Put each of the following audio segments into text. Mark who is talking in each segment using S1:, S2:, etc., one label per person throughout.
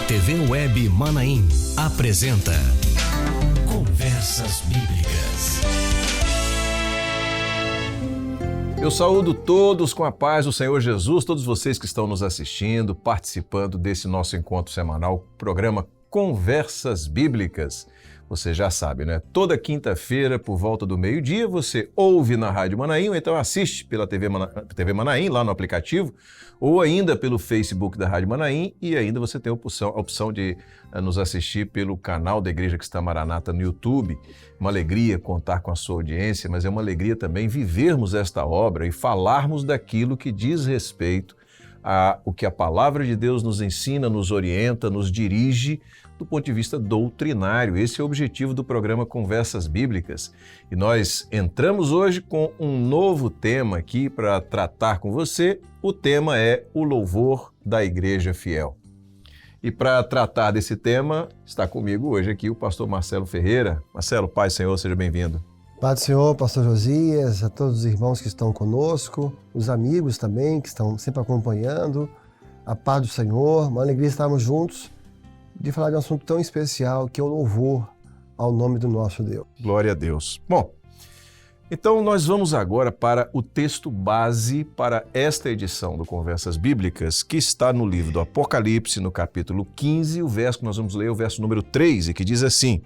S1: TV Web Manaim apresenta Conversas Bíblicas.
S2: Eu saúdo todos com a paz do Senhor Jesus, todos vocês que estão nos assistindo, participando desse nosso encontro semanal, programa Conversas Bíblicas. Você já sabe, né? Toda quinta-feira, por volta do meio-dia, você ouve na Rádio Manaim, ou então assiste pela TV Manaim, lá no aplicativo, ou ainda pelo Facebook da Rádio Manaim, e ainda você tem a opção de nos assistir pelo canal da Igreja Cristã Maranata no YouTube. Uma alegria contar com a sua audiência, mas é uma alegria também vivermos esta obra e falarmos daquilo que diz respeito o que a Palavra de Deus nos ensina, nos orienta, nos dirige do ponto de vista doutrinário. Esse é o objetivo do programa Conversas Bíblicas. E nós entramos hoje com um novo tema aqui para tratar com você. O tema é o louvor da Igreja Fiel. E para tratar desse tema, está comigo hoje aqui o pastor Marcelo Ferreira. Marcelo, paz do Senhor, seja bem-vindo.
S3: Paz do Senhor, pastor Josias, a todos os irmãos que estão conosco, os amigos também que estão sempre acompanhando, a paz do Senhor, uma alegria estarmos juntos de falar de um assunto tão especial que é o louvor ao nome do nosso Deus.
S2: Glória a Deus. Bom, então nós vamos agora para o texto base para esta edição do Conversas Bíblicas, que está no livro do Apocalipse, no capítulo 15, o verso que nós vamos ler é o verso número 3, e que diz assim: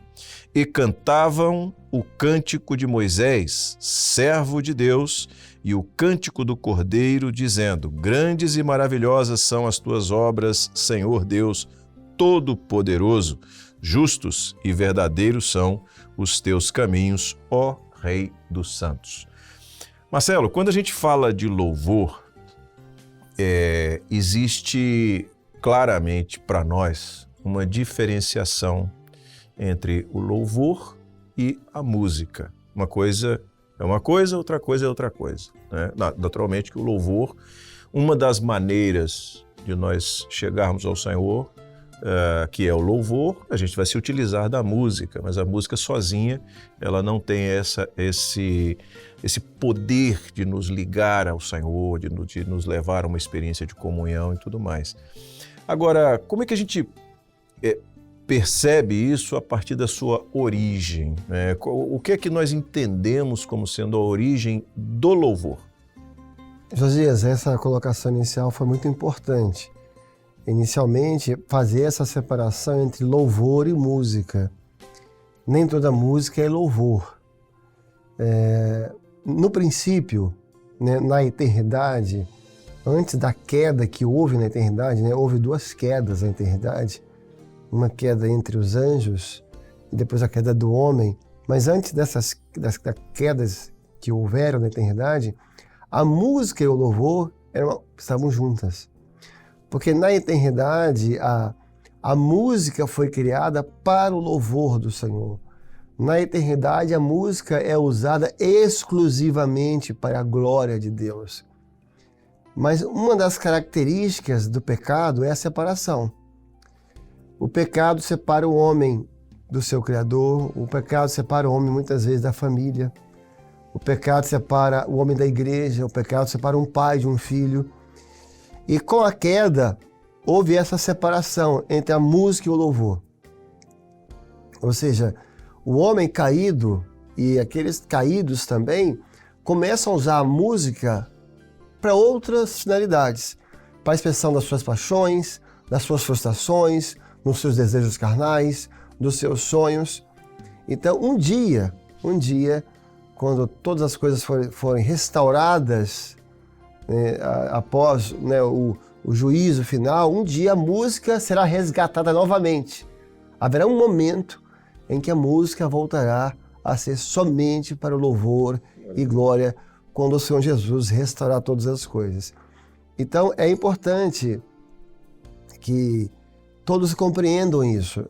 S2: E cantavam o cântico de Moisés, servo de Deus, e o cântico do Cordeiro, dizendo: Grandes e maravilhosas são as tuas obras, Senhor Deus Todo-Poderoso, justos e verdadeiros são os teus caminhos, ó Rei dos Santos. Marcelo, quando a gente fala de louvor, existe claramente para nós uma diferenciação entre o louvor e a música. Uma coisa é uma coisa, outra coisa é outra coisa, né? Naturalmente que o louvor, uma das maneiras de nós chegarmos ao Senhor, que é o louvor, a gente vai se utilizar da música, mas a música sozinha, ela não tem esse poder de nos ligar ao Senhor, de nos levar a uma experiência de comunhão e tudo mais. Agora, como é que a gente percebe isso a partir da sua origem, né? O que é que nós entendemos como sendo a origem do louvor?
S3: Josias, essa colocação inicial foi muito importante. Inicialmente, fazer essa separação entre louvor e música. Nem toda música é louvor. No princípio, né, na eternidade, antes da queda que houve na eternidade, né, houve duas quedas na eternidade. Uma queda entre os anjos e depois a queda do homem. Mas antes das quedas que houveram na eternidade, a música e o louvor estavam juntas. Porque na eternidade, a música foi criada para o louvor do Senhor. Na eternidade, a música é usada exclusivamente para a glória de Deus. Mas uma das características do pecado é a separação. O pecado separa o homem do seu Criador, o pecado separa o homem muitas vezes da família, o pecado separa o homem da igreja, o pecado separa um pai de um filho. E com a queda, houve essa separação entre a música e o louvor. Ou seja, o homem caído e aqueles caídos também começam a usar a música para outras finalidades, para a expressão das suas paixões, das suas frustrações, dos seus desejos carnais, dos seus sonhos. Então, um dia, quando todas as coisas forem restauradas, após, né, o juízo final, um dia a música será resgatada novamente. Haverá um momento em que a música voltará a ser somente para o louvor e glória, quando o Senhor Jesus restaurar todas as coisas. Então é importante que todos compreendam isso.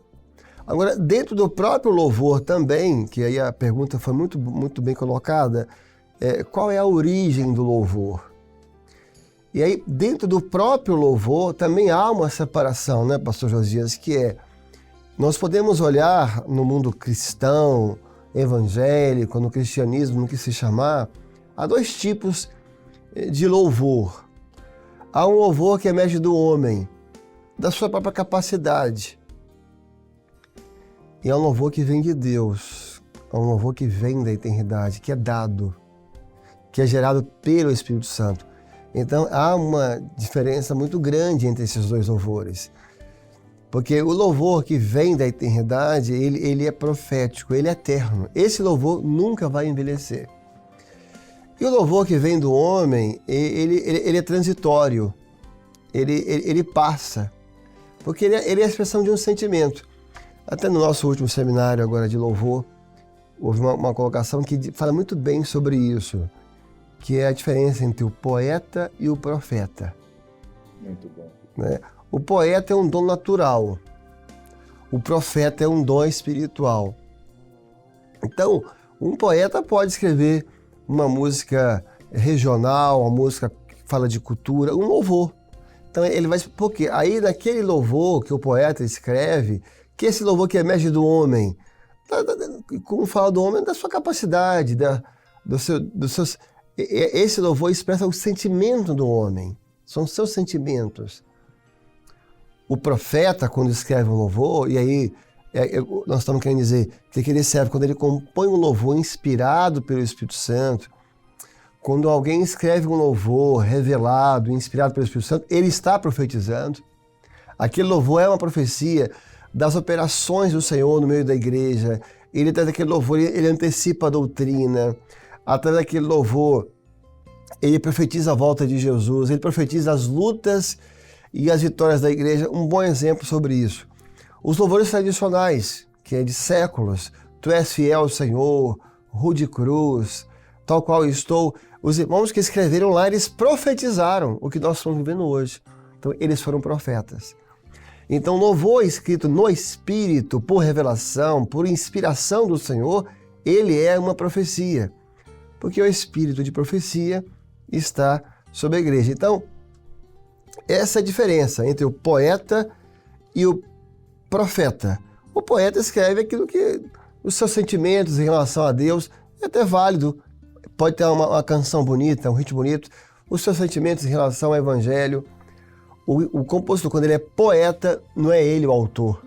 S3: Agora, dentro do próprio louvor também, que aí a pergunta foi muito bem colocada, qual é a origem do louvor? E aí, dentro do próprio louvor, também há uma separação, né, pastor Josias, que nós podemos olhar no mundo cristão, evangélico, no cristianismo, no que se chamar, há dois tipos de louvor. Há um louvor que emerge do homem, da sua própria capacidade. E é um louvor que vem de Deus, é um louvor que vem da eternidade, que é dado, que é gerado pelo Espírito Santo. Então há uma diferença muito grande entre esses dois louvores. Porque o louvor que vem da eternidade, ele é profético, ele é eterno. Esse louvor nunca vai envelhecer. E o louvor que vem do homem, ele é transitório, ele passa, porque ele é a expressão de um sentimento. Até no nosso último seminário agora de louvor, houve uma colocação que fala muito bem sobre isso, que é a diferença entre o poeta e o profeta.
S2: Muito bom.
S3: Né? O poeta é um dom natural, o profeta é um dom espiritual. Então, um poeta pode escrever uma música regional, uma música que fala de cultura, um louvor. Então ele vai... Porque aí naquele louvor que o poeta escreve, que esse louvor que emerge do homem, como fala do homem, da sua capacidade, dos seus... Esse louvor expressa o sentimento do homem, são seus sentimentos. O profeta, quando escreve um louvor, e aí nós estamos querendo dizer que ele serve quando ele compõe um louvor inspirado pelo Espírito Santo, quando alguém escreve um louvor revelado, inspirado pelo Espírito Santo, ele está profetizando. Aquele louvor é uma profecia das operações do Senhor no meio da igreja. Ele traz aquele louvor, ele antecipa a doutrina. Através daquele louvor, ele profetiza a volta de Jesus, ele profetiza as lutas e as vitórias da igreja. Um bom exemplo sobre isso. Os louvores tradicionais, que é de séculos, Tu és fiel, Senhor, rude cruz, tal qual estou. Os irmãos que escreveram lá, eles profetizaram o que nós estamos vivendo hoje. Então, eles foram profetas. Então, louvor escrito no Espírito, por revelação, por inspiração do Senhor, ele é uma profecia. Porque o Espírito de profecia está sobre a igreja. Então, essa é a diferença entre o poeta e o profeta. O poeta escreve aquilo que os seus sentimentos em relação a Deus é até válido. Pode ter uma canção bonita, um ritmo bonito. Os seus sentimentos em relação ao Evangelho. O compositor, quando ele é poeta, não é ele o autor.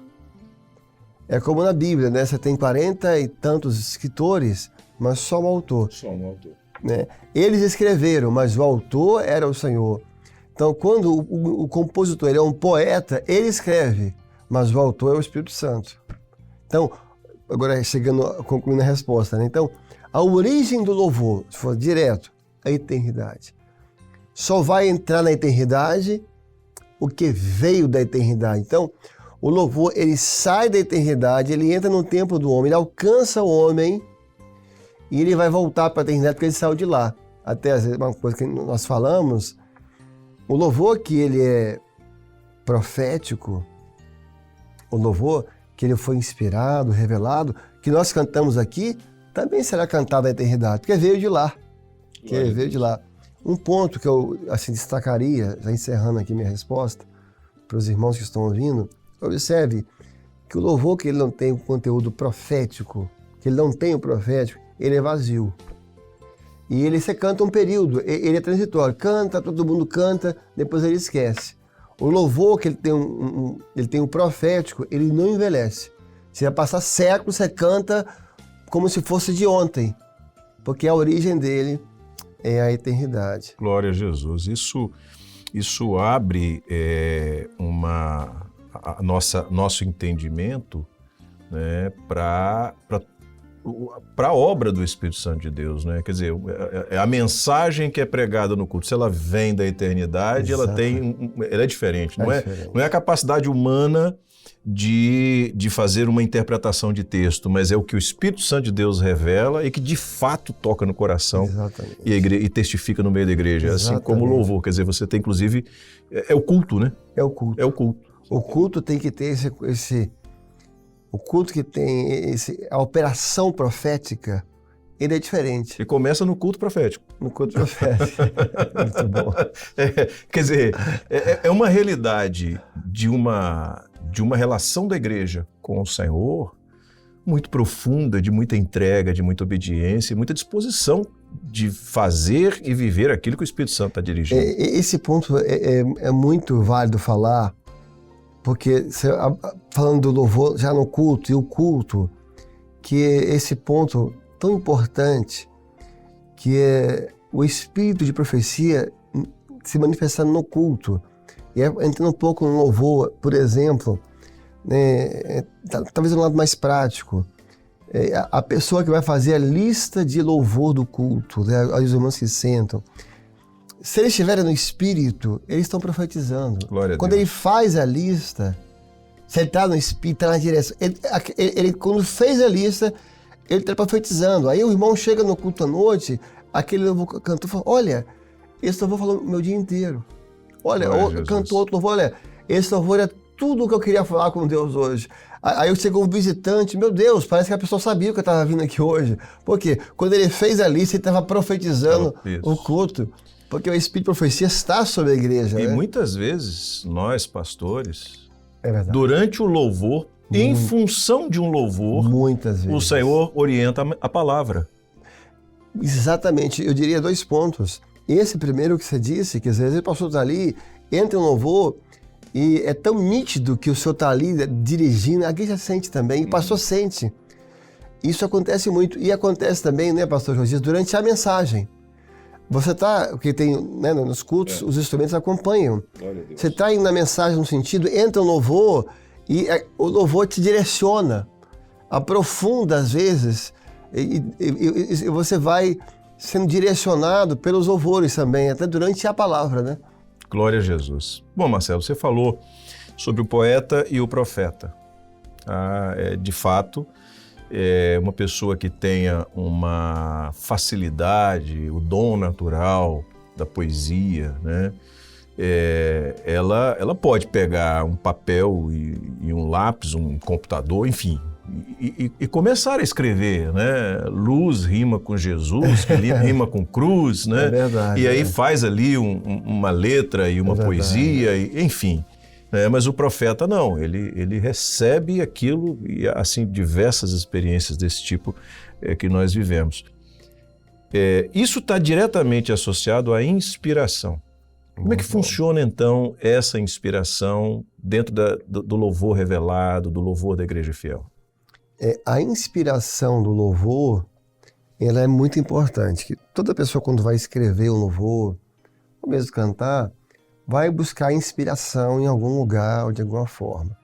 S3: É como na Bíblia, né? Você tem 40 e tantos escritores, mas só um autor.
S2: Só um autor.
S3: Né? Eles escreveram, mas o autor era o Senhor. Então, quando o compositor ele é um poeta, ele escreve, mas o autor é o Espírito Santo. Então, agora concluindo a resposta, né? Então, a origem do louvor, se for direto, a eternidade. Só vai entrar na eternidade o que veio da eternidade. Então, o louvor, ele sai da eternidade, ele entra no tempo do homem, ele alcança o homem e ele vai voltar para a eternidade porque ele saiu de lá. Até às vezes, uma coisa que nós falamos, o louvor que ele é profético, o louvor que ele foi inspirado, revelado, que nós cantamos aqui, também será cantado na eternidade, porque veio de lá. Um ponto que eu assim, destacaria, já encerrando aqui minha resposta, para os irmãos que estão ouvindo, observe que o louvor que ele não tem o conteúdo profético, que ele não tem o profético, ele é vazio. E você canta um período, ele é transitório. Canta, todo mundo canta, depois ele esquece. O louvor que ele tem o profético, ele não envelhece. Você vai passar séculos, você canta como se fosse de ontem, porque a origem dele é a eternidade.
S2: Glória a Jesus. Isso abre nosso entendimento, né, para a obra do Espírito Santo de Deus, né? Quer dizer, a mensagem que é pregada no culto, se ela vem da eternidade, ela é diferente. Não é a capacidade humana de fazer uma interpretação de texto, mas é o que o Espírito Santo de Deus revela e que de fato toca no coração e testifica no meio da igreja. Exatamente. Assim como o louvor, quer dizer, você tem inclusive, é o culto, né?
S3: É o culto.
S2: É o culto.
S3: O culto tem que ter o culto que tem a operação profética, ele é diferente.
S2: E começa no culto profético.
S3: No culto profético. Muito bom.
S2: Quer dizer, é uma realidade de uma relação da igreja com o Senhor muito profunda, de muita entrega, de muita obediência, muita disposição de fazer e viver aquilo que o Espírito Santo está dirigindo.
S3: Esse ponto é muito válido falar, porque falando do louvor já no culto, e o culto, que é esse ponto tão importante, que é o espírito de profecia se manifestando no culto. E entrando um pouco no louvor, por exemplo, né, talvez um lado mais prático, a pessoa que vai fazer a lista de louvor do culto, né, os irmãos que sentam, se eles estiverem no espírito, eles estão profetizando.
S2: Glória a
S3: Quando
S2: Deus.
S3: ele faz a lista, se ele está no espírito, está na direção, ele quando fez a lista, ele está profetizando. Aí o irmão chega no culto à noite, aquele louvor cantor fala, olha, esse louvor falou o meu dia inteiro. Olha, cantou outro louvor, olha, esse louvor é tudo o que eu queria falar com Deus hoje. Aí eu chego um visitante, meu Deus, parece que a pessoa sabia que eu estava vindo aqui hoje. Por quê? Quando ele fez a lista, ele estava profetizando o culto. Porque o Espírito de Profecia está sobre a igreja.
S2: E
S3: né?
S2: muitas vezes, nós, pastores,
S3: verdade.
S2: Durante o louvor, em função de um louvor,
S3: muitas vezes,
S2: o Senhor orienta a palavra.
S3: Exatamente. Eu diria 2 pontos. Esse primeiro que você disse, que às vezes o pastor está ali, entra em louvor, e é tão nítido que o senhor está ali dirigindo, a igreja sente também, e o pastor sente. Isso acontece muito. E acontece também, né, pastor Josias, durante a mensagem. Você está, porque tem, né, nos cultos, os instrumentos acompanham. Você está indo na mensagem no sentido, entra um louvor e o louvor te direciona, aprofunda às vezes, e você vai sendo direcionado pelos louvores também, até durante a palavra, né?
S2: Glória a Jesus. Bom, Marcelo, você falou sobre o poeta e o profeta. De fato, uma pessoa que tenha uma facilidade, o dom natural da poesia, né? Ela pode pegar um papel e um lápis, um computador, enfim, e começar a escrever, né? Luz rima com Jesus, que rima com cruz, né?
S3: É verdade.
S2: E aí faz ali uma letra e uma poesia, enfim. Mas o profeta não, ele recebe aquilo e assim diversas experiências desse tipo que nós vivemos. Isso está diretamente associado à inspiração. Como é que funciona então essa inspiração dentro do louvor revelado, do louvor da Igreja Fiel?
S3: A inspiração do louvor, ela é muito importante. Que toda pessoa quando vai escrever um louvor, ou mesmo cantar, vai buscar inspiração em algum lugar ou de alguma forma.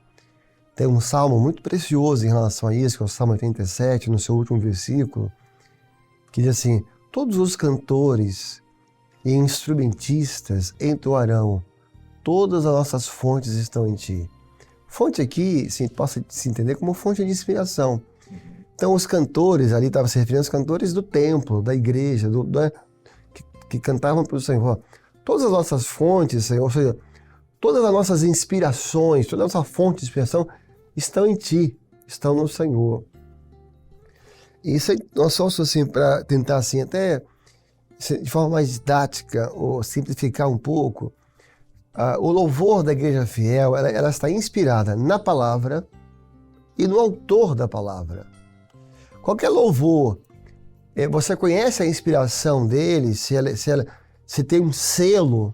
S3: Tem um salmo muito precioso em relação a isso, que é o Salmo 87, no seu último versículo, que diz assim, todos os cantores e instrumentistas entoarão, todas as nossas fontes estão em ti. Fonte aqui, possa se entender como fonte de inspiração. Então os cantores, ali estava se referindo aos cantores do templo, da igreja, que cantavam para o Senhor. Todas as nossas fontes, Senhor, ou seja, todas as nossas inspirações, toda a nossa fonte de inspiração estão em Ti, estão no Senhor. E isso nós somos assim, para tentar assim, até de forma mais didática ou simplificar um pouco, o louvor da Igreja Fiel, ela está inspirada na palavra e no autor da palavra. Qualquer louvor, você conhece a inspiração dele, se tem um selo,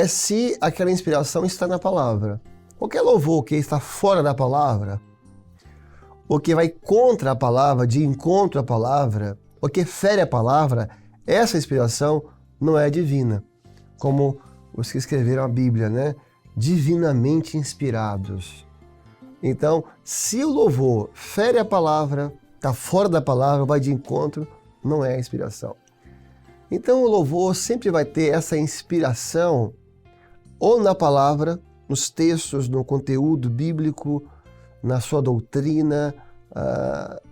S3: se aquela inspiração está na palavra. Qualquer louvor que está fora da palavra, ou que vai contra a palavra, de encontro à palavra, ou que fere a palavra, essa inspiração não é divina. Como os que escreveram a Bíblia, né? Divinamente inspirados. Então, se o louvor fere a palavra, está fora da palavra, vai de encontro, não é a inspiração. Então o louvor sempre vai ter essa inspiração ou na palavra, nos textos, no conteúdo bíblico, na sua doutrina,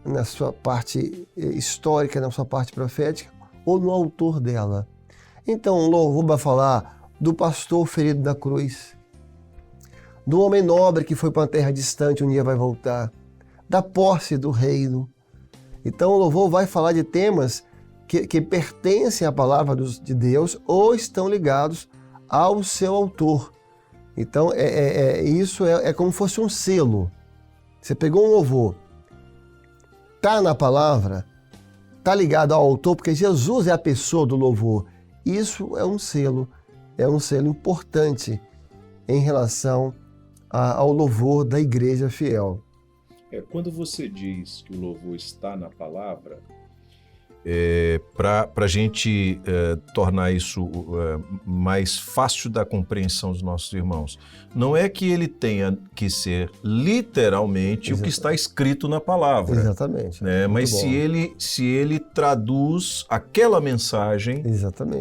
S3: na sua parte histórica, na sua parte profética, ou no autor dela. Então o louvor vai falar do pastor ferido na cruz, do homem nobre que foi para uma terra distante, um dia vai voltar, da posse do reino. Então o louvor vai falar de temas que pertencem à palavra de Deus ou estão ligados ao seu autor. Então, isso é como se fosse um selo. Você pegou um louvor, está na palavra, está ligado ao autor, porque Jesus é a pessoa do louvor. Isso é um selo importante em relação ao louvor da igreja fiel.
S4: Quando você diz que o louvor está na palavra,
S2: para a gente tornar isso mais fácil da compreensão dos nossos irmãos, não é que ele tenha que ser literalmente o que está escrito na palavra.
S3: Exatamente.
S2: Né? Mas se ele traduz aquela mensagem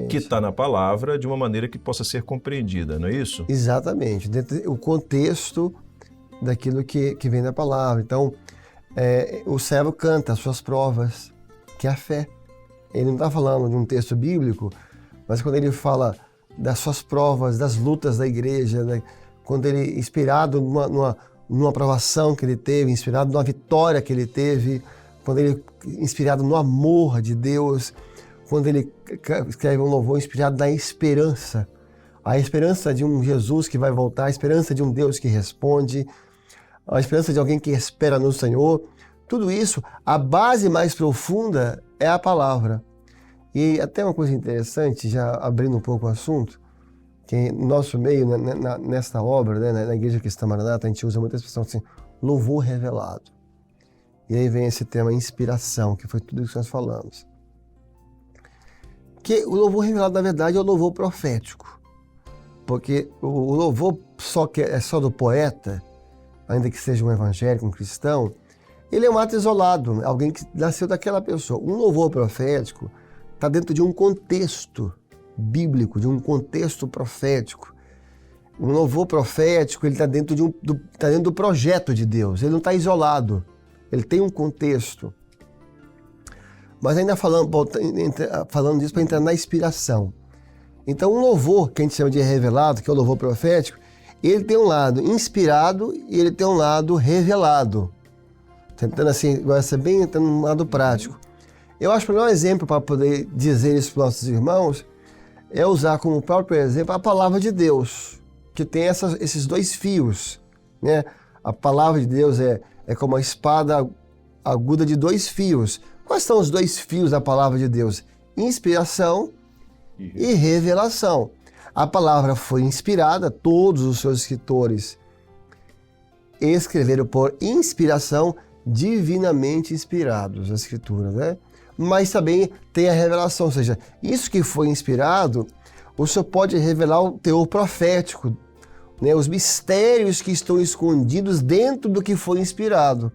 S2: que está na palavra de uma maneira que possa ser compreendida, não é isso?
S3: Exatamente. Dentro do contexto daquilo que vem da palavra. Então, o servo canta as suas provas, que é a fé. Ele não está falando de um texto bíblico, mas quando ele fala das suas provas, das lutas da igreja, né? Quando ele, inspirado numa provação que ele teve, inspirado numa vitória que ele teve, quando ele, inspirado no amor de Deus, quando ele escreve um louvor inspirado na esperança, a esperança de um Jesus que vai voltar, a esperança de um Deus que responde, a esperança de alguém que espera no Senhor. Tudo isso, a base mais profunda é a palavra. E até uma coisa interessante, já abrindo um pouco o assunto, que no nosso meio, nesta obra, né, na Igreja Cristã Maranata, a gente usa muita expressão assim, louvor revelado. E aí vem esse tema inspiração, que foi tudo isso que nós falamos. Que o louvor revelado, na verdade, é o louvor profético. Porque o louvor é só do poeta, ainda que seja um evangélico, um cristão, ele é um ato isolado, alguém que nasceu daquela pessoa. Um louvor profético está dentro de um contexto bíblico, de um contexto profético. Um louvor profético, ele está dentro do projeto de Deus, ele não está isolado, ele tem um contexto. Mas ainda falando disso para entrar na inspiração. Então, um louvor, que a gente chama de revelado, que é o louvor profético, ele tem um lado inspirado e ele tem um lado revelado. Tentando assim, agora ser bem entrando no lado prático. Eu acho que o melhor exemplo para poder dizer isso para os nossos irmãos é usar como próprio exemplo a palavra de Deus, que tem esses dois fios, né? A palavra de Deus é como uma espada aguda de dois fios. Quais são os dois fios da palavra de Deus? Inspiração e revelação. A palavra foi inspirada, todos os seus escritores escreveram por inspiração, divinamente inspirados, as escrituras, né? Mas também tem a revelação, ou seja, isso que foi inspirado, o Senhor pode revelar o teor profético, né? Os mistérios que estão escondidos dentro do que foi inspirado.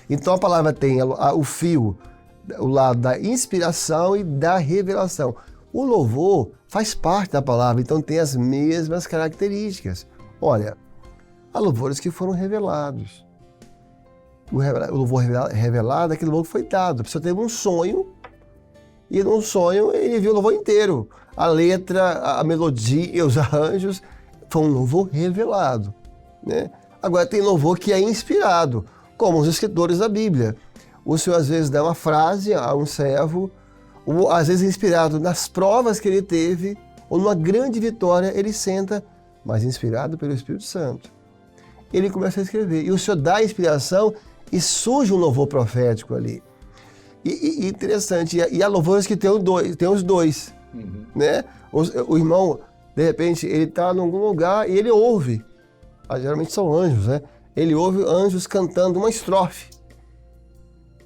S3: Então a palavra tem o fio, o lado da inspiração e da revelação. O louvor faz parte da palavra, então tem as mesmas características. Olha, há louvores que foram revelados. O louvor revelado é aquele louvor que foi dado. A pessoa teve um sonho, e num sonho ele viu o louvor inteiro. A letra, a melodia, os arranjos, foi um louvor revelado, né? Agora tem louvor que é inspirado, como os escritores da Bíblia. O Senhor às vezes dá uma frase a um servo, ou às vezes inspirado nas provas que ele teve, ou numa grande vitória, ele senta, mas inspirado pelo Espírito Santo. Ele começa a escrever, e o Senhor dá a inspiração e surge um louvor profético ali. E interessante, e há louvores que tem os dois, né? O irmão, de repente, ele está em algum lugar e ele ouve, geralmente são anjos, né? Ele ouve anjos cantando uma estrofe.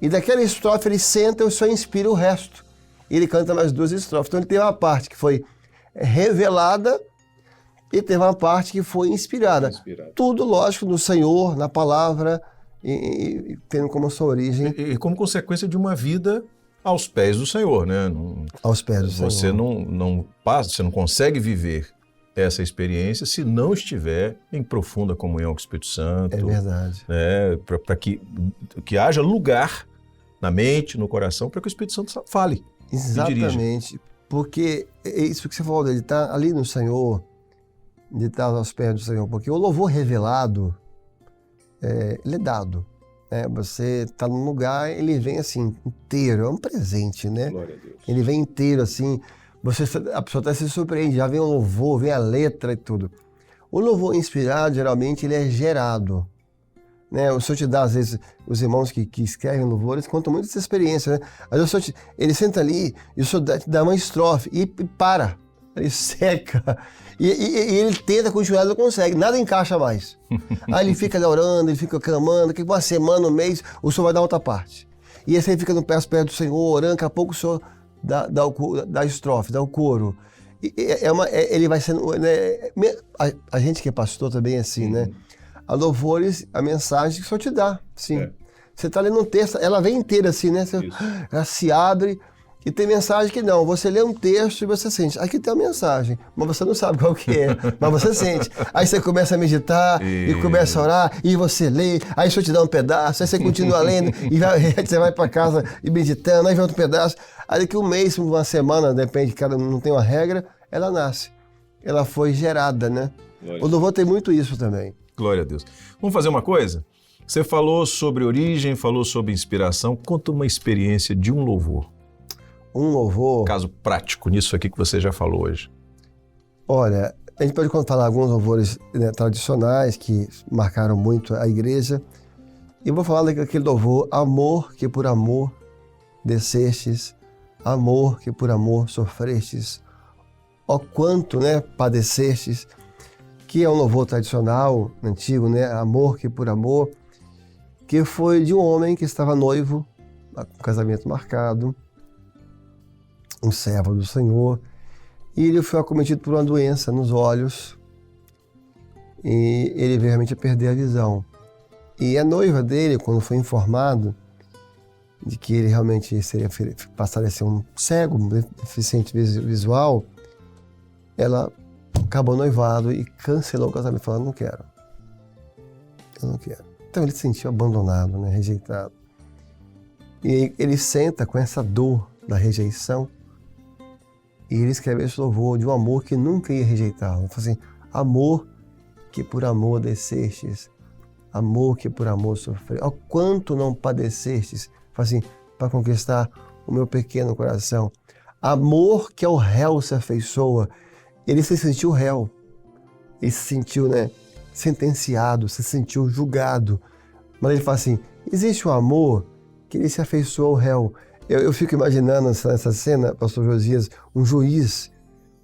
S3: E daquela estrofe ele senta e o Senhor inspira o resto. E ele canta mais duas estrofes. Então ele tem uma parte que foi revelada e teve uma parte que foi inspirada. Tudo, lógico, no Senhor, na palavra, e tendo como sua origem.
S2: E como consequência de uma vida aos pés do Senhor, né?
S3: Aos pés do Senhor.
S2: Você você não consegue viver essa experiência se não estiver em profunda comunhão com o Espírito Santo.
S3: É verdade.
S2: Né? Para que haja lugar na mente, no coração, para que o Espírito Santo fale.
S3: Exatamente. Porque é isso que você falou, ele está ali no Senhor, de estar aos pés do Senhor. Porque o louvor revelado, ele é dado. Né? Você está num lugar, ele vem assim, inteiro, é um presente, né?
S4: Glória a Deus. Ele
S3: vem inteiro assim, a pessoa até se surpreende, já vem o louvor, vem a letra e tudo. O louvor inspirado, geralmente, ele é gerado. Né? O Senhor te dá, às vezes, os irmãos que escrevem louvores contam muito dessa experiência, né? Às vezes ele senta ali e o Senhor te dá uma estrofe e para. ele seca. E ele tenta continuar, não consegue, nada encaixa mais. Aí ele fica orando, ele fica clamando, que uma semana, um mês, o Senhor vai dar outra parte. E aí você fica no pé do Senhor, orando, daqui a pouco o Senhor dá a estrofe, dá o coro. Ele vai sendo... Né, a gente que é pastor também é assim, né? A louvores, a mensagem que o Senhor te dá, sim.
S4: É.
S3: Você está lendo um texto, ela vem inteira assim, né? Ela se abre e tem mensagem que não. Você lê um texto e você sente. Aqui tem uma mensagem, mas você não sabe qual que é, mas você sente. Aí você começa a meditar e começa a orar e você lê, aí o Senhor te dá um pedaço, aí você continua lendo e você vai para casa e meditando, aí vem outro pedaço. Aí daqui um mês, uma semana, depende, cada não tem uma regra, ela nasce. Ela foi gerada, né? O louvor tem muito isso também.
S2: Glória a Deus. Vamos fazer uma coisa? Você falou sobre origem, falou sobre inspiração. Conta uma experiência de um louvor.
S3: Um louvor...
S2: Caso prático nisso aqui que você já falou hoje.
S3: Olha, a gente pode falar alguns louvores, né, tradicionais que marcaram muito a igreja. E eu vou falar daquele louvor, amor que por amor descestes, amor que por amor sofrestes, ó quanto, né, padecestes, que é um louvor tradicional, antigo, né, amor que por amor, que foi de um homem que estava noivo, com casamento marcado, um servo do Senhor, e ele foi acometido por uma doença nos olhos, e ele veio realmente a perder a visão. E a noiva dele, quando foi informado de que ele realmente passaria a ser um cego, deficiente visual, ela acabou noivado e cancelou o casamento, falando, eu não quero. Então ele se sentiu abandonado, né, rejeitado. E ele senta com essa dor da rejeição e ele escreve esse louvor de um amor que nunca ia rejeitá-lo. Ele fala assim, amor que por amor descestes, amor que por amor sofreu. Ó quanto não padecestes, fala assim, para conquistar o meu pequeno coração. Amor que ao réu se afeiçoa. Ele se sentiu réu, ele se sentiu, né, sentenciado, se sentiu julgado. Mas ele fala assim, existe um amor que ele se afeiçoa ao réu. Eu fico imaginando nessa cena, pastor Josias, um juiz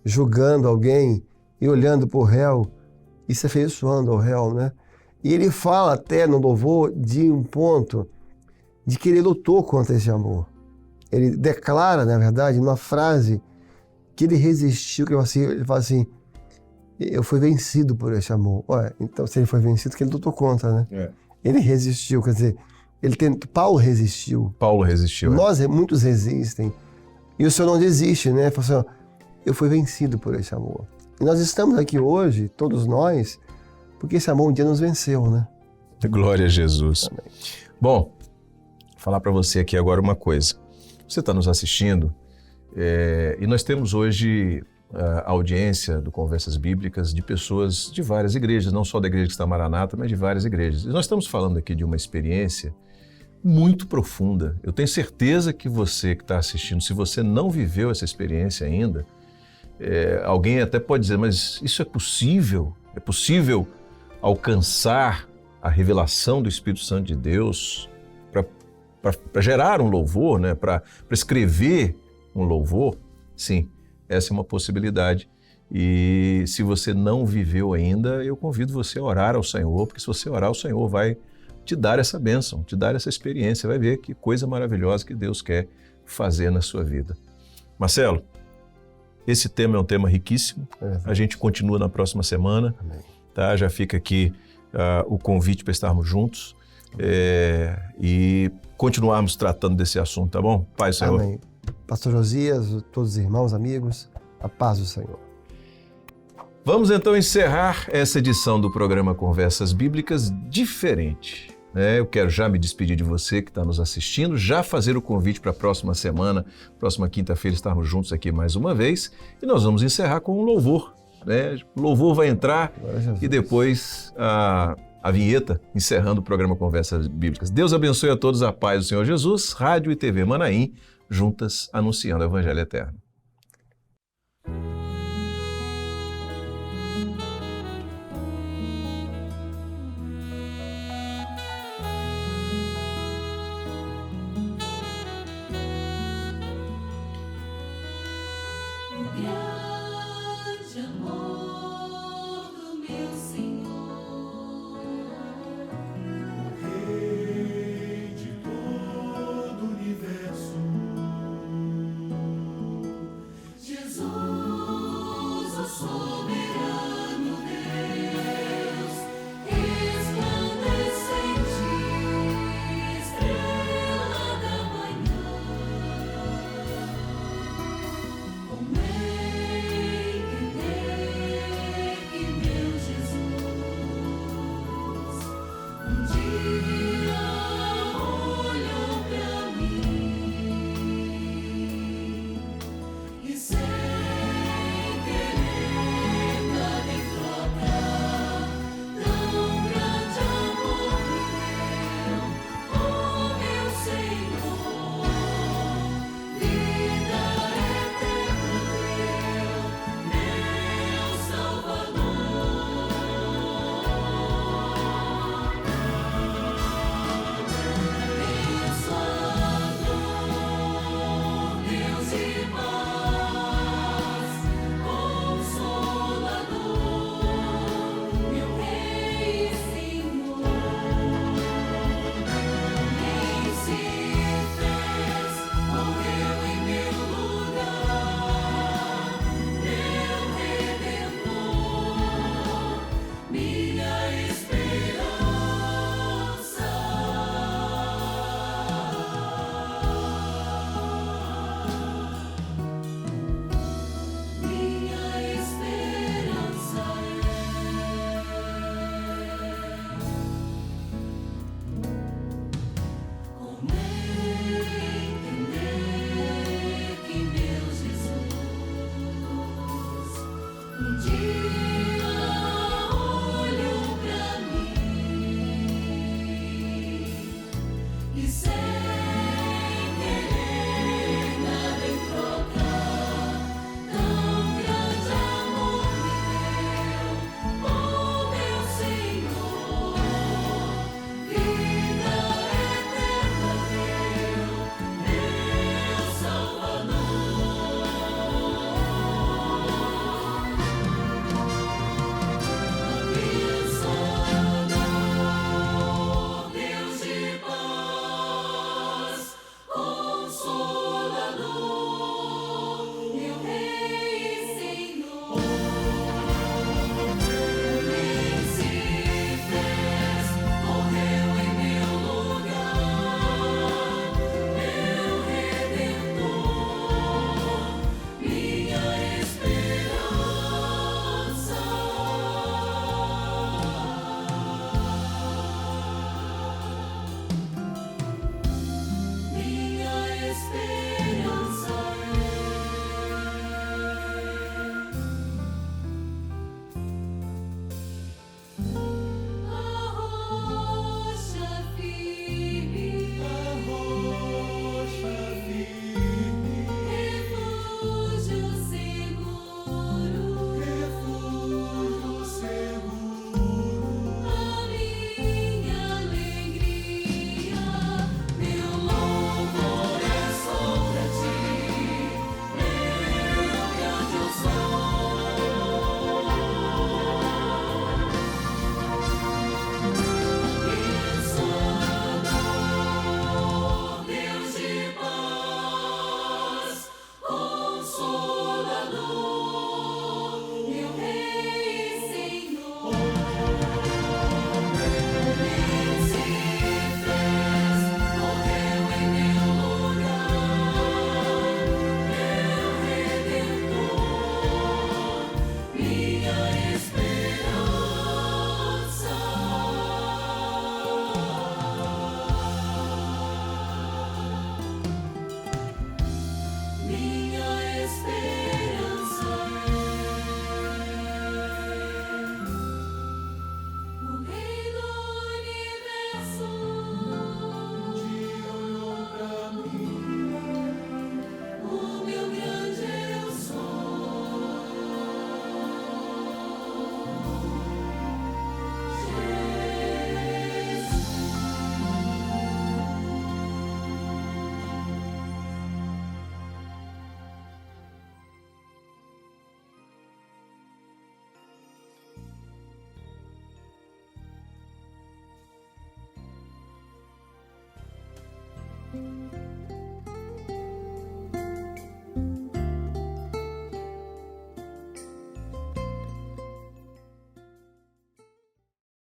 S3: julgando alguém e olhando para o réu e se afeiçoando ao réu, né? E ele fala até no louvor de um ponto de que ele lutou contra esse amor. Ele declara, na verdade, numa frase que ele resistiu, que ele fala assim, eu fui vencido por esse amor. Ué, então se ele foi vencido, que ele lutou contra, né?
S4: É.
S3: Ele resistiu, quer dizer, Paulo resistiu.
S2: Paulo resistiu.
S3: Muitos resistem. E o Senhor não desiste, né? Ele falou assim, eu fui vencido por esse amor. E nós estamos aqui hoje, todos nós, porque esse amor um dia nos venceu, né?
S2: Glória a Jesus.
S3: Amém.
S2: Bom, vou falar para você aqui agora uma coisa. Você está nos assistindo e nós temos hoje a audiência do Conversas Bíblicas de pessoas de várias igrejas, não só da igreja que está Maranata, mas de várias igrejas. E nós estamos falando aqui de uma experiência muito profunda. Eu tenho certeza que você que está assistindo, se você não viveu essa experiência ainda, alguém até pode dizer, mas isso é possível? É possível alcançar a revelação do Espírito Santo de Deus para gerar um louvor, né? Para escrever um louvor? Sim, essa é uma possibilidade. E se você não viveu ainda, eu convido você a orar ao Senhor, porque se você orar, o Senhor vai te dar essa bênção, te dar essa experiência, vai ver que coisa maravilhosa que Deus quer fazer na sua vida. Marcelo, esse tema é um tema riquíssimo, a gente continua na próxima semana, tá? Já fica aqui o convite para estarmos juntos e continuarmos tratando desse assunto, tá bom? Pai, Senhor.
S3: Amém. Pastor Josias, todos os irmãos, amigos, a paz do Senhor.
S2: Vamos então encerrar essa edição do programa Conversas Bíblicas diferente. Eu quero já me despedir de você que está nos assistindo, já fazer o convite para a próxima semana, próxima quinta-feira, estarmos juntos aqui mais uma vez e nós vamos encerrar com um louvor. O louvor vai entrar e depois a vinheta encerrando o programa Conversas Bíblicas. Deus abençoe a todos, a paz do Senhor Jesus, Rádio e TV Manaim, juntas anunciando o Evangelho Eterno.